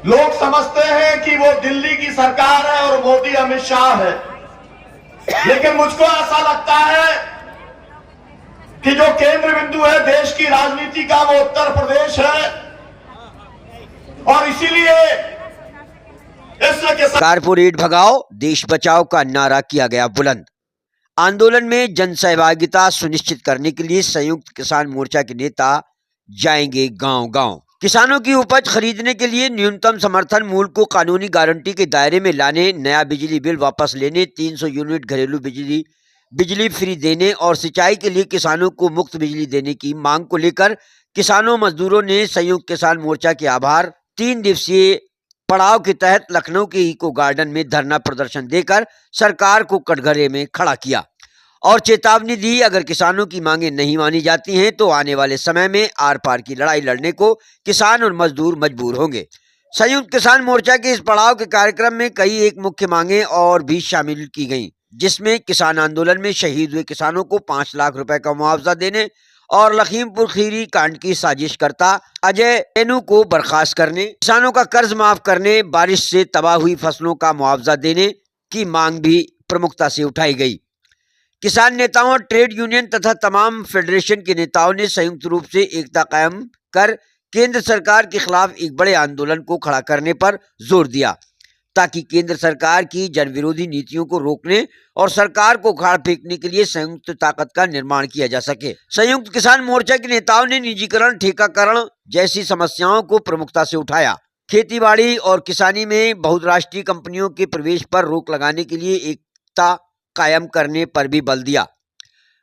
लोग समझते हैं कि वो दिल्ली की सरकार है और मोदी अमित शाह है, लेकिन मुझको ऐसा लगता है कि जो केंद्र बिंदु है देश की राजनीति का वो उत्तर प्रदेश है। और इसीलिए कारपोरेट भगाओ देश बचाओ का नारा किया गया बुलंद। आंदोलन में जन सहभागिता सुनिश्चित करने के लिए संयुक्त किसान मोर्चा के नेता जाएंगे गांव-गांव। किसानों की उपज खरीदने के लिए न्यूनतम समर्थन मूल्य को कानूनी गारंटी के दायरे में लाने, नया बिजली बिल वापस लेने, 300 यूनिट घरेलू बिजली फ्री देने और सिंचाई के लिए किसानों को मुफ्त बिजली देने की मांग को लेकर किसानों मजदूरों ने संयुक्त किसान मोर्चा के आभार 3 दिवसीय पड़ाव के तहत लखनऊ के इको गार्डन में धरना प्रदर्शन देकर सरकार को कटघरे में खड़ा किया और चेतावनी दी, अगर किसानों की मांगें नहीं मानी जाती हैं तो आने वाले समय में आर पार की लड़ाई लड़ने को किसान और मजदूर मजबूर होंगे। संयुक्त किसान मोर्चा के इस पड़ाव के कार्यक्रम में कई एक मुख्य मांगें और भी शामिल की गईं, जिसमें किसान आंदोलन में शहीद हुए किसानों को 5 लाख रुपए का मुआवजा देने और लखीमपुर खीरी कांड की साजिशकर्ता अजय एनू को बर्खास्त करने, किसानों का कर्ज माफ करने, बारिश से तबाह हुई फसलों का मुआवजा देने की मांग भी प्रमुखता से उठाई गई। किसान नेताओं, ट्रेड यूनियन तथा तमाम फेडरेशन के नेताओं ने संयुक्त रूप से एकता कायम कर केंद्र सरकार के खिलाफ एक बड़े आंदोलन को खड़ा करने पर जोर दिया, ताकि केंद्र सरकार की जन विरोधी नीतियों को रोकने और सरकार को उखाड़ फेंकने के लिए संयुक्त ताकत का निर्माण किया जा सके। संयुक्त किसान मोर्चा के नेताओं ने निजीकरण, ठेकाकरण जैसी समस्याओं को प्रमुखता से उठाया। खेतीबाड़ी और किसानी में बहुराष्ट्रीय कंपनियों के प्रवेश पर रोक लगाने के लिए एकता कायम करने पर भी बल दिया।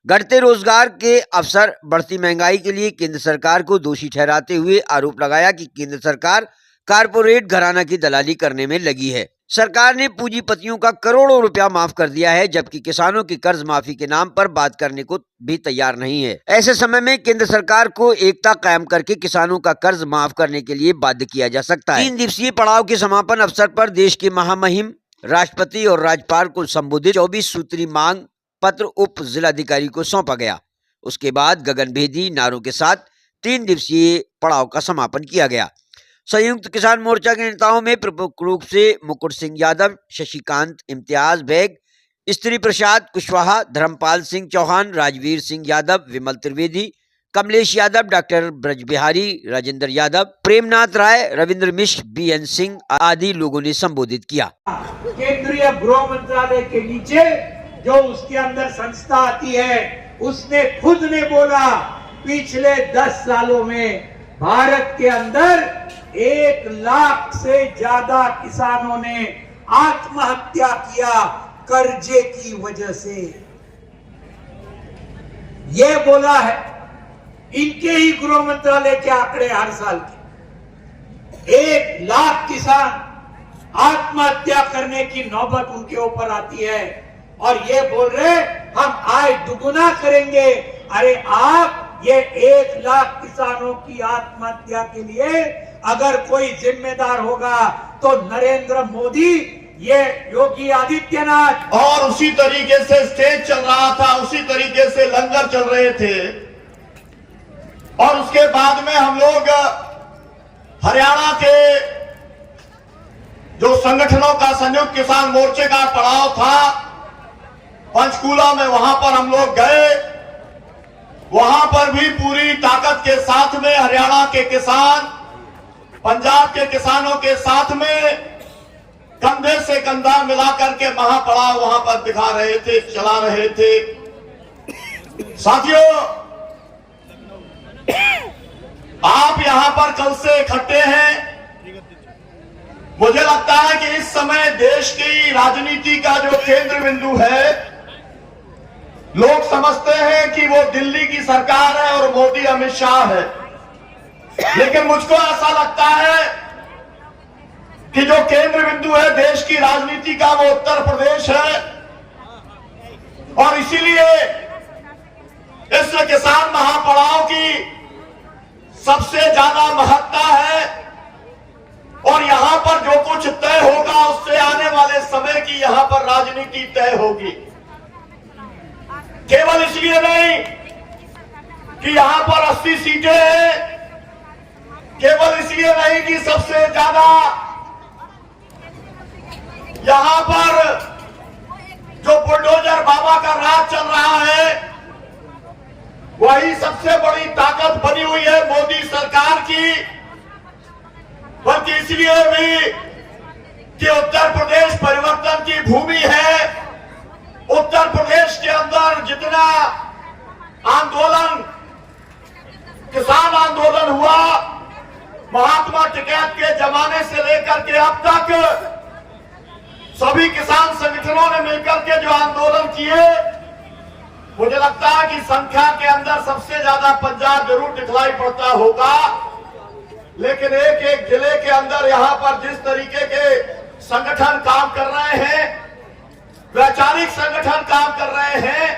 घटते रोजगार के अवसर, बढ़ती महंगाई के लिए केंद्र सरकार को दोषी ठहराते हुए आरोप लगाया कि केंद्र सरकार कारपोरेट घराना की दलाली करने में लगी है। सरकार ने पूंजीपतियों का करोड़ों रुपया माफ कर दिया है, जबकि किसानों की कर्ज माफी के नाम पर बात करने को भी तैयार नहीं है। ऐसे समय में केंद्र सरकार को एकता कायम करके किसानों का कर्ज माफ करने के लिए बाध्य किया जा सकता है। 3 दिवसीय पड़ाव के समापन अवसर पर देश के महामहिम राष्ट्रपति और राज्यपाल को संबोधित 24 सूत्री मांग पत्र उप जिलाधिकारी को सौंपा गया। उसके बाद गगनभेदी नारों के साथ 3 दिवसीय पड़ाव का समापन किया गया। संयुक्त किसान मोर्चा के नेताओं में प्रमुख रूप से मुकुट सिंह यादव, शशिकांत इम्तियाज बेग, स्त्री प्रसाद कुशवाहा, धर्मपाल सिंह चौहान, राजवीर सिंह यादव, विमल त्रिवेदी, कमलेश यादव, डॉक्टर ब्रजबिहारी राजेंद्र यादव, प्रेमनाथ राय, रविंद्र मिश्र, BN सिंह आदि लोगों ने संबोधित किया। केंद्रीय गृह मंत्रालय के नीचे जो उसके अंदर संस्था आती है, उसने खुद ने बोला पिछले 10 सालों में भारत के अंदर 1 लाख से ज्यादा किसानों ने आत्महत्या किया कर्जे की वजह से। ये बोला है, इनके ही गृह मंत्रालय के आंकड़े हर साल के 1 लाख किसान आत्महत्या करने की नौबत उनके ऊपर आती है और ये बोल रहे हम आय दुगुना करेंगे। अरे आप ये 1 लाख किसानों की आत्महत्या के लिए अगर कोई जिम्मेदार होगा तो नरेंद्र मोदी, ये योगी आदित्यनाथ। और उसी तरीके से स्टेज चल रहा था, उसी तरीके से लंगर चल रहे थे और उसके बाद में हम लोग हरियाणा के जो संगठनों का संयुक्त किसान मोर्चे का पड़ाव था पंचकूला में, वहां पर हम लोग गए। वहां पर भी पूरी ताकत के साथ में हरियाणा के किसान पंजाब के किसानों के साथ में कंधे से कंधा मिलाकर के महापड़ाव वहां पर दिखा रहे थे, चला रहे थे। साथियों, आप यहां पर कल से इकट्ठे हैं। मुझे लगता है कि इस समय देश की राजनीति का जो केंद्र बिंदु है, लोग समझते हैं कि वो दिल्ली की सरकार है और मोदी अमित शाह है, लेकिन मुझको ऐसा लगता है कि जो केंद्र बिंदु है देश की राजनीति का वो उत्तर प्रदेश है। और इसीलिए इस किसान महापड़ाव की सबसे ज्यादा महत्ता है और यहां पर जो कुछ तय होगा उससे आने वाले समय की यहां पर राजनीति तय होगी। केवल इसलिए नहीं कि यहां पर 80 सीटें हैं, केवल इसलिए नहीं कि सबसे ज्यादा यहां पर जो बुलडोजर बाबा का राज चल रहा है, वही सबसे बड़ी ताकत बनी हुई है मोदी सरकार की। बल्कि इसलिए भी कि उत्तर प्रदेश परिवर्तन की भूमि है। उत्तर प्रदेश के अंदर जितना आंदोलन, किसान आंदोलन हुआ, महात्मा टिकैत के जमाने से लेकर के अब तक सभी किसान संगठनों ने मिलकर के जो आंदोलन किए, मुझे लगता है कि संख्या के अंदर सबसे ज्यादा पंजाब जरूर दिखलाई पड़ता होगा। लेकिन एक एक जिले के अंदर यहां पर जिस तरीके के संगठन काम कर रहे हैं, वैचारिक संगठन काम कर रहे हैं,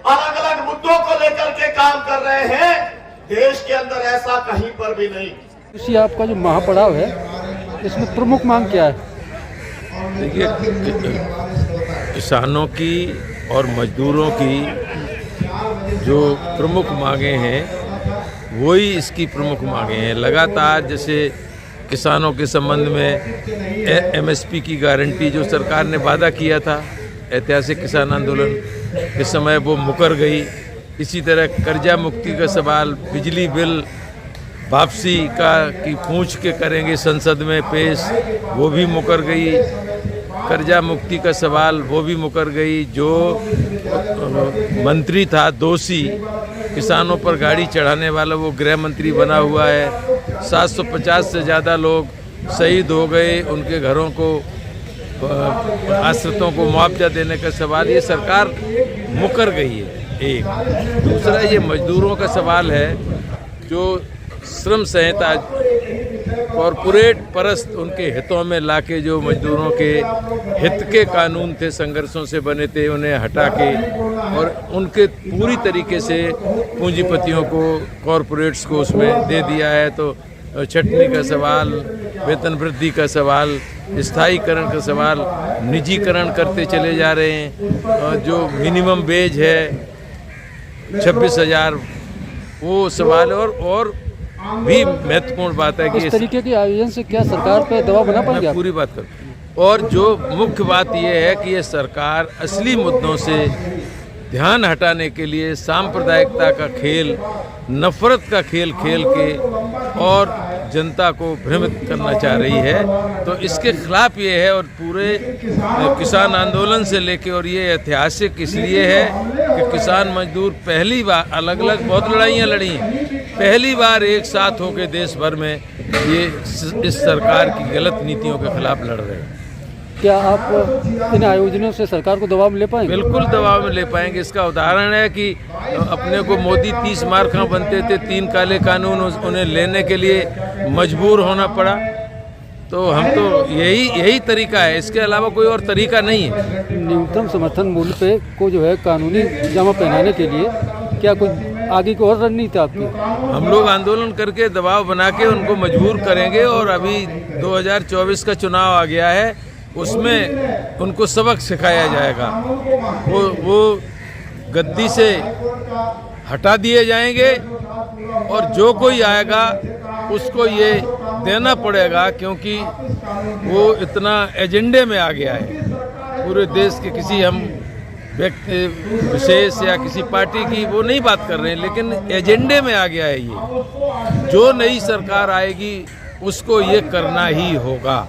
अलग अलग मुद्दों को लेकर के काम कर रहे हैं, देश के अंदर ऐसा कहीं पर भी नहीं। कृषि आपका जो महापड़ाव है, इसमें प्रमुख मांग क्या है? देखिए, किसानों की और मजदूरों की जो प्रमुख मांगे हैं, वही इसकी प्रमुख मांगे हैं। लगातार जैसे किसानों के संबंध में एमएसपी की गारंटी जो सरकार ने वादा किया था, ऐतिहासिक किसान आंदोलन के समय वो मुकर गई। इसी तरह कर्जा मुक्ति का सवाल, बिजली बिल वापसी की पूछ के करेंगे संसद में पेश, वो भी मुकर गई। कर्जा मुक्ति का सवाल वो भी मुकर गई। जो मंत्री था दोषी किसानों पर गाड़ी चढ़ाने वाला, वो गृह मंत्री बना हुआ है। 750 से ज़्यादा लोग शहीद हो गए, उनके घरों को, आश्रितों को मुआवजा देने का सवाल, ये सरकार मुकर गई है। एक दूसरा ये मजदूरों का सवाल है, जो श्रम संहिता कॉरपोरेट परस्त उनके हितों में लाके जो मजदूरों के हित के कानून थे, संघर्षों से बने थे, उन्हें हटा के और उनके पूरी तरीके से पूंजीपतियों को, कॉरपोरेट्स को उसमें दे दिया है। तो छटनी का सवाल, वेतन वृद्धि का सवाल, स्थायीकरण का सवाल, निजीकरण करते चले जा रहे हैं। जो मिनिमम वेज है 26,000, वो सवाल और भी महत्वपूर्ण बात है कि इस तरीके के आयोजन से क्या सरकार पे दबाव बना पाएंगे? मैं पूरी बात करूँ। और जो मुख्य बात यह है कि ये सरकार असली मुद्दों से ध्यान हटाने के लिए सांप्रदायिकता का खेल, नफरत का खेल खेल के और जनता को भ्रमित करना चाह रही है। तो इसके खिलाफ ये है। और पूरे किसान आंदोलन से लेके, और ये ऐतिहासिक इसलिए है कि किसान मजदूर पहली बार, अलग अलग बहुत लड़ाइयाँ लड़ी हैं, पहली बार एक साथ होकर देश भर में ये इस सरकार की गलत नीतियों के खिलाफ लड़ रहे हैं। क्या आप इन आयोजनों से सरकार को दबाव में ले पाएंगे? बिल्कुल दबाव में ले पाएंगे। इसका उदाहरण है कि अपने को मोदी 30 मार्का बनते थे, 3 काले कानून उन्हें लेने के लिए मजबूर होना पड़ा। तो हम तो यही तरीका है, इसके अलावा कोई और तरीका नहीं है। न्यूनतम समर्थन मूल्य पे को जो है कानूनी जामा पहनाने के लिए क्या कोई आगे की और रणनीति आपकी? हम लोग आंदोलन करके दबाव बना के उनको मजबूर करेंगे। और अभी 2024 का चुनाव आ गया है, उसमें उनको सबक सिखाया जाएगा। वो गद्दी से हटा दिए जाएंगे और जो कोई आएगा उसको ये देना पड़ेगा, क्योंकि वो इतना एजेंडे में आ गया है। पूरे देश के किसी हम व्यक्ति विशेष या किसी पार्टी की वो नहीं बात कर रहे हैं, लेकिन एजेंडे में आ गया है ये। जो नई सरकार आएगी उसको ये करना ही होगा।